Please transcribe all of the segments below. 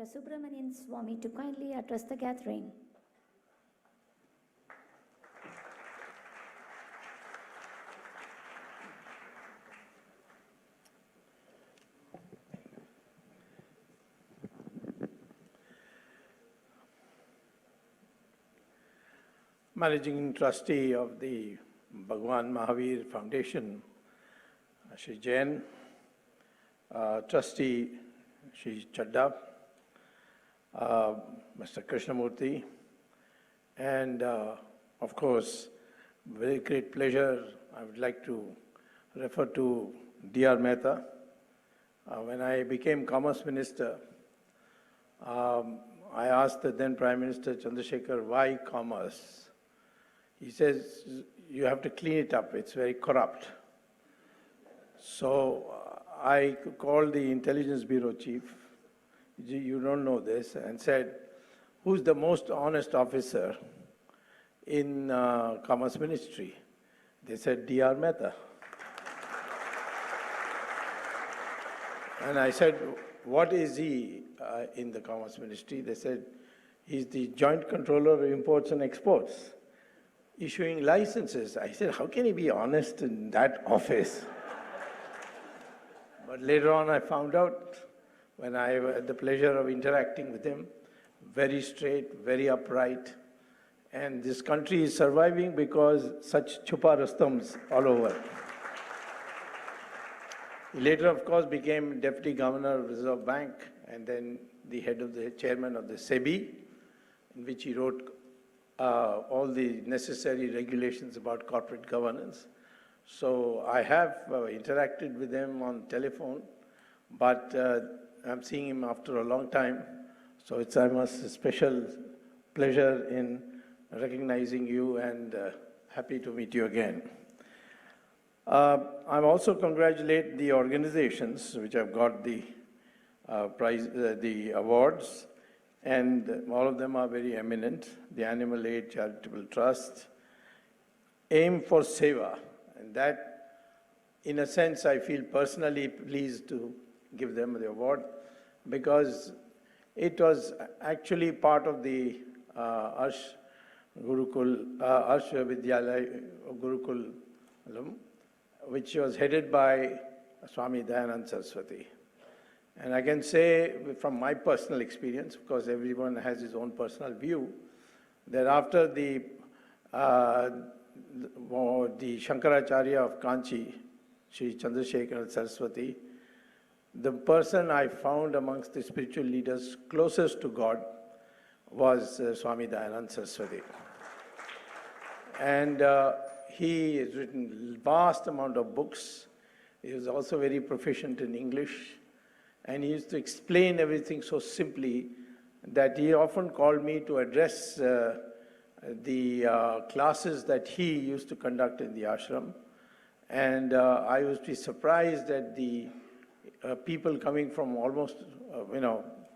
Dr. Subramanian Swamy to kindly address the gathering. Managing Trustee of the Bhagwan Mahaveer Foundation, Shri Jain, Trustee Shri Chadda, Mr. Krishnamurthy, and of course, very great pleasure, I would like to refer to D.R. Mehta. When I became Commerce Minister, I asked the then Prime Minister Chandrasekhar, why commerce? He says, you have to clean it up, it's very corrupt. So I called the Intelligence Bureau Chief, you don't know this, and said, who's the most honest officer in Commerce Ministry? They said, D.R. Mehta. And I said, what is he in the Commerce Ministry? They said, he's the Joint Controller of Imports and Exports, issuing licenses. I said, how can he be honest in that office? But later on I found out, when I had the pleasure of interacting with him, very straight, very upright, and this country is surviving because such chupa Rustams all over. He later, of course, became Deputy Governor of Reserve Bank and then the head of the chairman of the SEBI, in which he wrote all the necessary regulations about corporate governance. So I have interacted with him on telephone, but I'm seeing him after a long time. So it's a special pleasure in recognizing you and happy to meet you again. I also congratulate the organizations which have got the the awards, and all of them are very eminent. The Animal Aid Charitable Trust, Aim for Seva, and that, in a sense, I feel personally pleased to give them the award because it was actually part of the Arsh Vidyalaya Gurukulam, which was headed by Swami Dayanand Saraswati. And I can say from my personal experience, because everyone has his own personal view, that after the Shankaracharya of Kanchi, Sri Chandrasekhar Saraswati, the person I found amongst the spiritual leaders closest to God was Swami Dayanand Saraswati. And he has written vast amount of books. He was also very proficient in English. And he used to explain everything so simply that he often called me to address the classes that he used to conduct in the ashram. And I used to be surprised at the people coming from almost,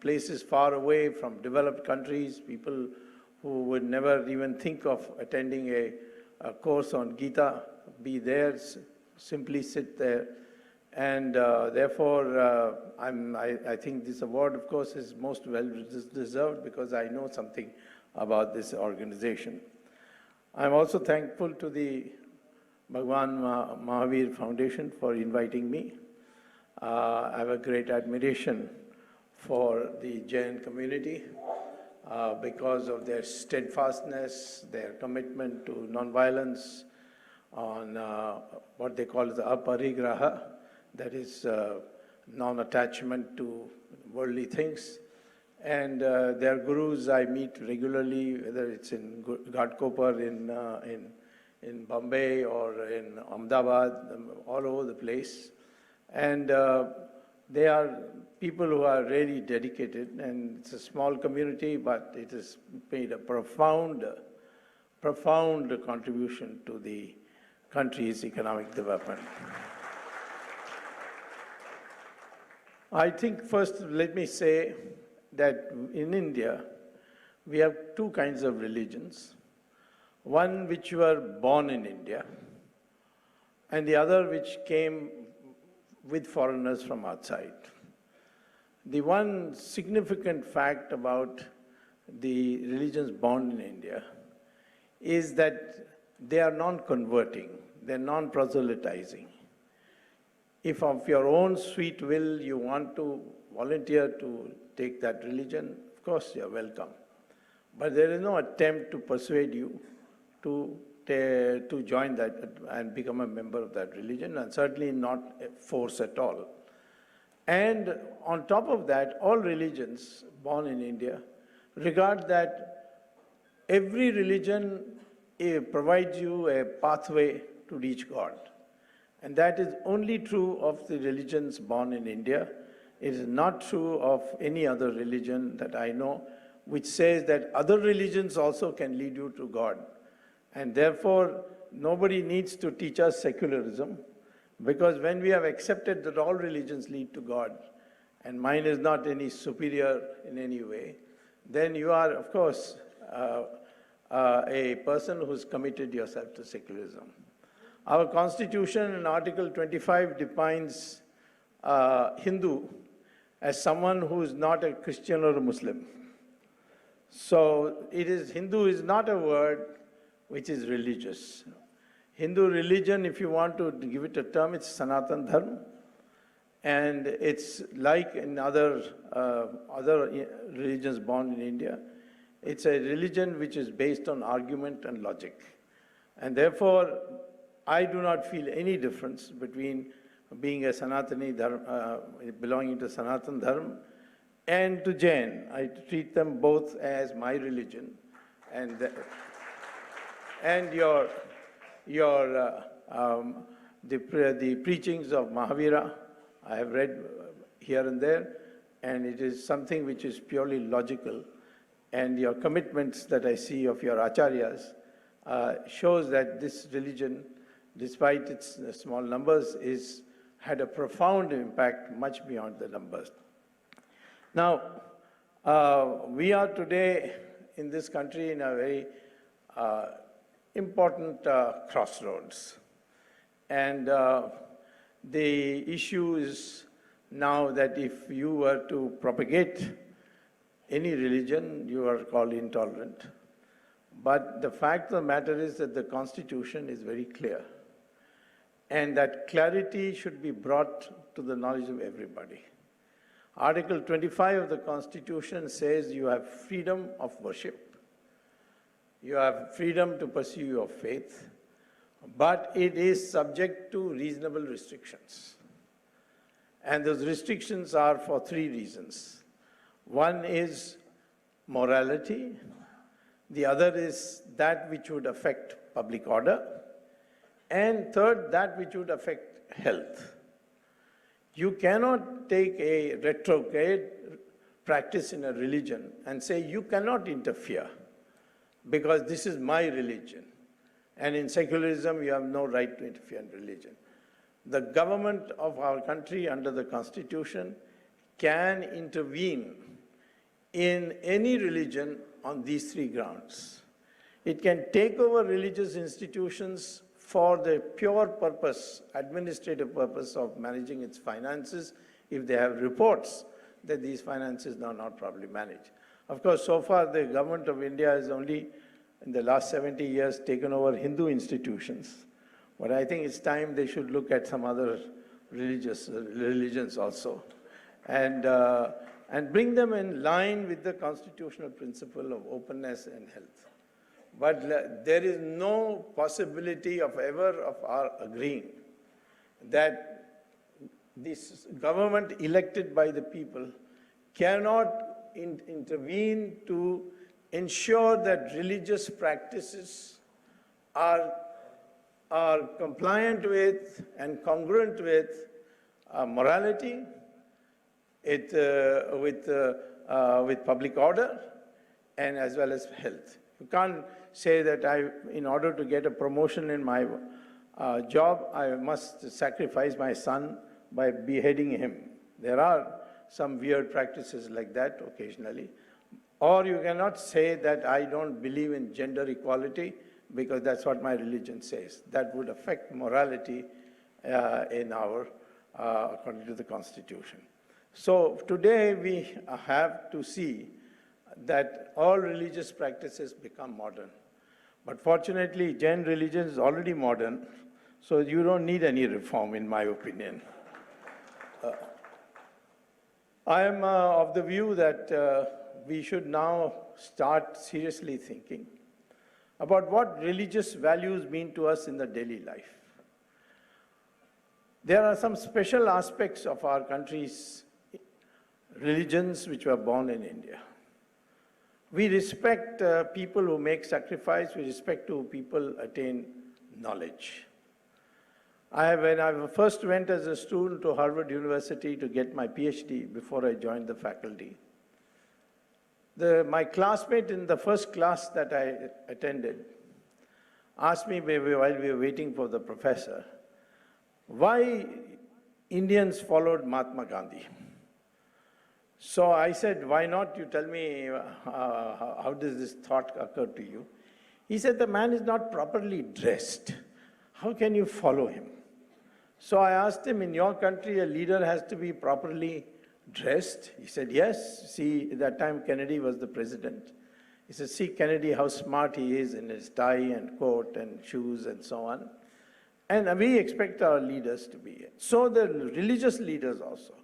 places far away from developed countries, people who would never even think of attending a course on Gita, be there, simply sit there. And therefore, I think this award, of course, is most well deserved because I know something about this organization. I'm also thankful to the Bhagwan Mahaveer Foundation for inviting me. I have a great admiration for the Jain community because of their steadfastness, their commitment to nonviolence on what they call the aparigraha, that is non-attachment to worldly things. And their gurus I meet regularly, whether it's in Ghatkopar in Bombay or in Ahmedabad, all over the place. And they are people who are really dedicated, and it's a small community, but it has made a profound contribution to the country's economic development. I think first, let me say that in India, we have two kinds of religions. One which were born in India, and the other which came with foreigners from outside. the one significant fact about the religions born in India is that they are non-converting, they're non-proselytizing. If of your own sweet will you want to volunteer to take that religion, of course you're welcome. But there is no attempt to persuade you to join that and become a member of that religion, and certainly not force at all. And on top of that, all religions born in India regard that every religion provides you a pathway to reach God. And that is only true of the religions born in India. It is not true of any other religion that I know, which says that other religions also can lead you to God. And therefore, nobody needs to teach us secularism, because when we have accepted that all religions lead to God, and mine is not any superior in any way, then you are, of course, a person who's committed yourself to secularism. Our Constitution in Article 25 defines Hindu as someone who is not a Christian or a Muslim. So Hindu is not a word which is religious. Hindu religion, if you want to give it a term, it's Sanatan Dharma. And it's like in other religions born in India. It's a religion which is based on argument and logic. And therefore, I do not feel any difference between being a Sanatani Dharma, belonging to Sanatan Dharma, and to Jain. I treat them both as my religion. And the preachings of Mahaveer, I have read here and there, and it is something which is purely logical. And your commitments that I see of your acharyas shows that this religion, despite its small numbers, had a profound impact much beyond the numbers. Now, we are today in this country in a very important crossroads. And the issue is now that if you were to propagate any religion, you are called intolerant. But the fact of the matter is that the Constitution is very clear, and that clarity should be brought to the knowledge of everybody. Article 25 of the Constitution says you have freedom of worship, you have freedom to pursue your faith, but it is subject to reasonable restrictions. And those restrictions are for three reasons. One is morality, the other is that which would affect public order, and third, that which would affect health. You cannot take a retrograde practice in a religion and say you cannot interfere because this is my religion. And in secularism, you have no right to interfere in religion. The government of our country under the Constitution can intervene in any religion on these three grounds. It can take over religious institutions for the pure purpose, administrative purpose of managing its finances if they have reports that these finances are not properly managed. Of course, so far the government of India has only in the last 70 years taken over Hindu institutions. But I think it's time they should look at some other religions also and bring them in line with the constitutional principle of openness and health. But there is no possibility of our agreeing that this government elected by the people cannot intervene to ensure that religious practices are compliant with and congruent with morality, with public order, and as well as health. You can't say that in order to get a promotion in my job, I must sacrifice my son by beheading him. There are some weird practices like that occasionally. Or you cannot say that I don't believe in gender equality because that's what my religion says. That would affect morality according to the Constitution. So today we have to see that all religious practices become modern. But fortunately, Jain religion is already modern, so you don't need any reform, in my opinion. I am of the view that we should now start seriously thinking about what religious values mean to us in the daily life. There are some special aspects of our country's religions which were born in India. We respect people who make sacrifice, we respect to people attain knowledge. When I first went as a student to Harvard University to get my PhD before I joined the faculty, my classmate in the first class that I attended asked me while we were waiting for the professor, why Indians followed Mahatma Gandhi. So I said, why not you tell me how does this thought occur to you? He said, the man is not properly dressed. How can you follow him? So I asked him, in your country, a leader has to be properly dressed? He said, yes. See, at that time, Kennedy was the president. He said, see Kennedy, how smart he is in his tie and coat and shoes and so on. And we expect our leaders to be. So the religious leaders also.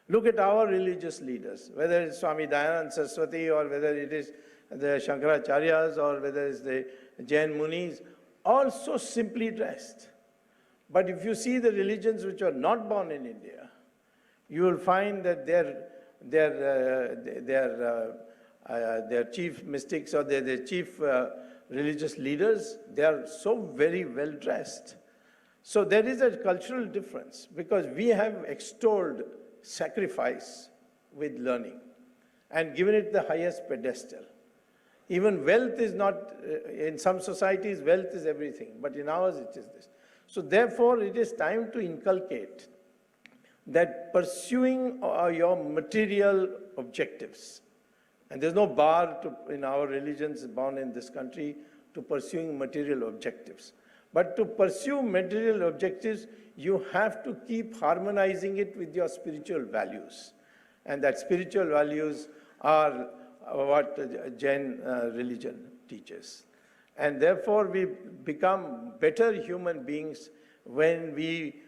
Look at our religious leaders, whether it's Swamy Dayanand Saraswati or whether it is the Shankaracharyas or whether it's the Jain Munis, all so simply dressed. But if you see the religions which are not born in India, you will find that their chief mystics or their chief religious leaders, they are so very well dressed. So there is a cultural difference because we have extolled sacrifice with learning and given it the highest pedestal. Even wealth is not, in some societies, wealth is everything, but in ours it is this. So therefore, it is time to inculcate that pursuing your material objectives, and there's no bar in our religions born in this country to pursuing material objectives. But to pursue material objectives, you have to keep harmonizing it with your spiritual values. And that spiritual values are what Jain religion teaches. And therefore, we become better human beings when we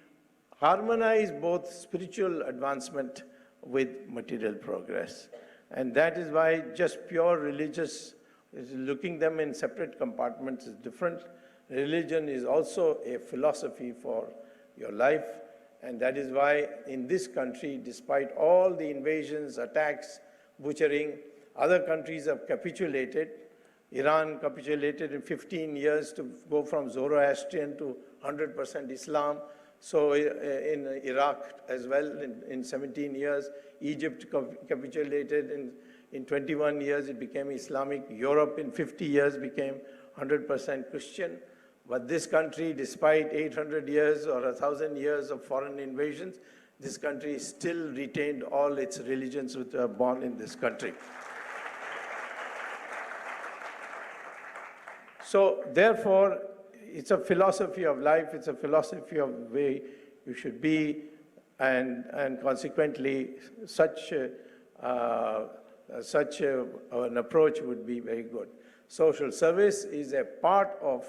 harmonize both spiritual advancement with material progress. And that is why just pure religious, looking them in separate compartments is different. Religion is also a philosophy for your life. And that is why in this country, despite all the invasions, attacks, butchering, other countries have capitulated. Iran capitulated in 15 years to go from Zoroastrian to 100% Islam. So in Iraq as well, in 17 years, Egypt capitulated. In 21 years, it became Islamic. Europe in 50 years became 100% Christian. But this country, despite 800 years or 1,000 years of foreign invasions, this country still retained all its religions which were born in this country. So therefore, it's a philosophy of life, it's a philosophy of the way you should be, and consequently, such an approach would be very good. Social service is a part of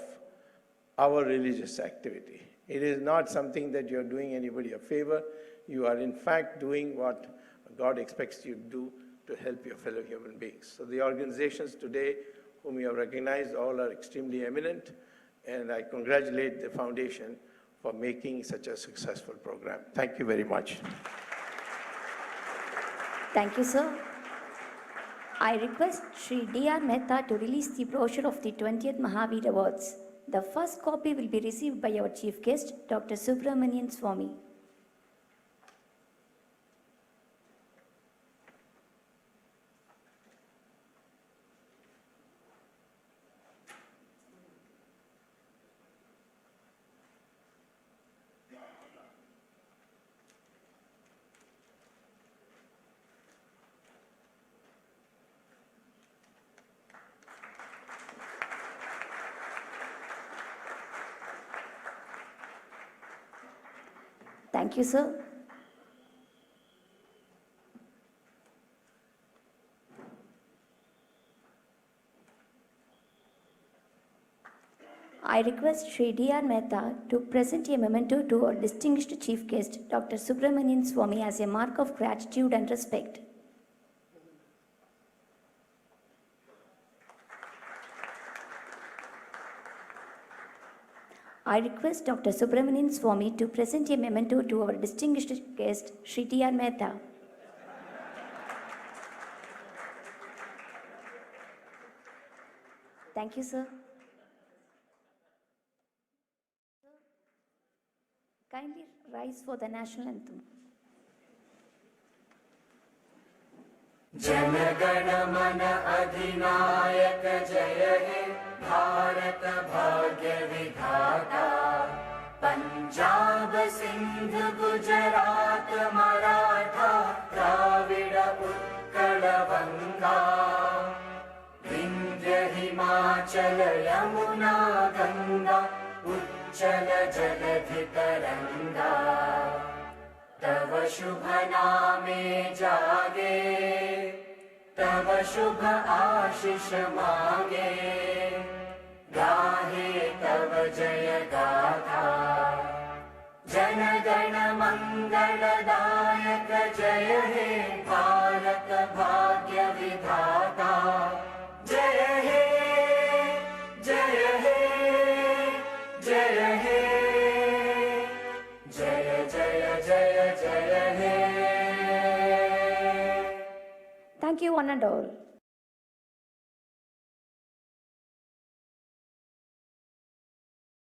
our religious activity. It is not something that you're doing anybody a favor. You are in fact doing what God expects you to do to help your fellow human beings. So the organizations today whom you have recognized all are extremely eminent, and I congratulate the foundation for making such a successful program. Thank you very much. Thank you, sir. I request Sri D.R. Mehta to release the brochure of the 20th Mahaveer Awards. The first copy will be received by our chief guest, Dr. Subramanian Swamy. Thank you, sir. I request Sri D.R. Mehta to present a memento to our distinguished chief guest, Dr. Subramanian Swamy, as a mark of gratitude and respect. I request Dr. Subramanian Swamy to present a memento to our distinguished guest, Sri D.R. Mehta. Thank you, sir. Kindly rise for the national anthem. Jana Gana मन अधिनायक जय हे भारत भाग्य विधाता पंजाब सिंध गुजरात मराठा द्राविड़ उत्कल बंगा विंध्य हिमाचल यमुना गंगा उच्चल जलधि तरंगा तव शुभ नामे जागे तव शुभ आशीष मांगे गाहे तव जय गाथा जन गण मंगलदायक जय हे भारत भाग्य विधाता जय हे जय हे जय हे जय जय जय जय हे. Thank you, one and all.